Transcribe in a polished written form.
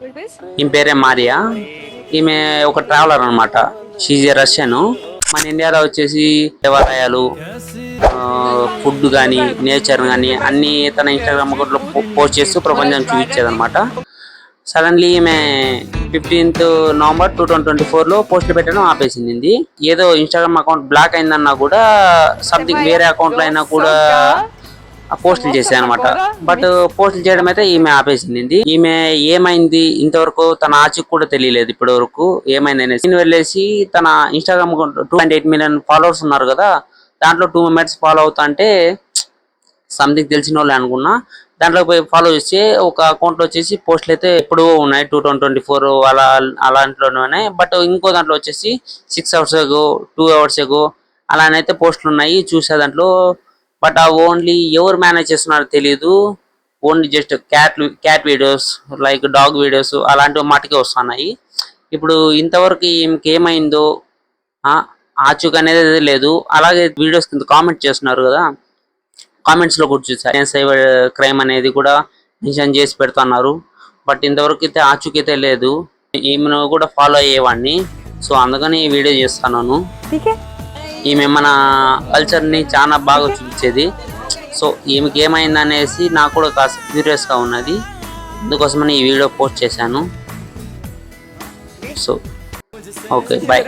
ఈమె పేరే మారియా. ఈమె ఒక ట్రావెలర్ అనమాట. She's a Russian. మన ఇండియాలో వచ్చేసి దేవాలయాలు, ఫుడ్ కానీ, నేచర్ కానీ అన్ని తన ఇన్స్టాగ్రామ్ అకౌంట్లో పోస్ట్ చేస్తూ ప్రపంచం చూపించేది అనమాట. సడన్లీ ఈమె 15th November 2024 పోస్టులు పెట్టడం ఆపేసింది. ఏదో ఇన్స్టాగ్రామ్ అకౌంట్ బ్లాక్ అయిందన్నా కూడా సంథింగ్ వేరే అకౌంట్లో అయినా కూడా పోస్టులు చేశాయి అనమాట. బట్ పోస్టులు చేయడం అయితే ఈమె ఆపేసింది. ఈమె ఏమైంది ఇంతవరకు తన ఆచూకు కూడా తెలియలేదు ఇప్పటి వరకు ఏమైంది అనేసి. నేను వెళ్ళేసి తన ఇన్స్టాగ్రామ్ అకౌంట్ 2.8 million ఫాలోవర్స్ ఉన్నారు కదా, దాంట్లో 2 members ఫాలో అవుతా అంటే సంథింగ్ తెలిసిన వాళ్ళు అనుకున్నా. దాంట్లో పోయి ఫాలో చేస్తే ఒక అకౌంట్లో వచ్చేసి పోస్టులు అయితే ఎప్పుడు ఉన్నాయి 2024 అలాంటిలోనే ఉన్నాయి. బట్ ఇంకో దాంట్లో వచ్చేసి 6 hours ago 2 hours ago అలానైతే పోస్టులు ఉన్నాయి చూసే దాంట్లో. బట్ ఆ ఓన్లీ ఎవరు మేనేజ్ చేస్తున్నారో తెలియదు. Only just cat videos, like dog videos అలాంటివి మాటకే వస్తున్నాయి. ఇప్పుడు ఇంతవరకు ఇంకేమైందో ఆచూక్ అనేది లేదు. అలాగే వీడియోస్ కింద కామెంట్ చేస్తున్నారు కదా, కామెంట్స్ లో కూడా చూసారు సైబర్ క్రైమ్ అనేది కూడా మెన్షన్ చేసి పెడుతున్నారు. బట్ ఇంతవరకు అయితే ఆచూక్ అయితే లేదు. ఈమెను కూడా ఫాలో అయ్యేవాడిని, సో అందుకని ఈ వీడియో చేస్తున్నాను. ఈమె మన కల్చర్ని చాలా బాగా చూపించేది. సో ఈమెకి ఏమైంది అనేసి నాకు కూడా కాస్త క్యూరియస్గా ఉన్నది, అందుకోసమని ఈ వీడియో పోస్ట్ చేశాను. So okay, bye.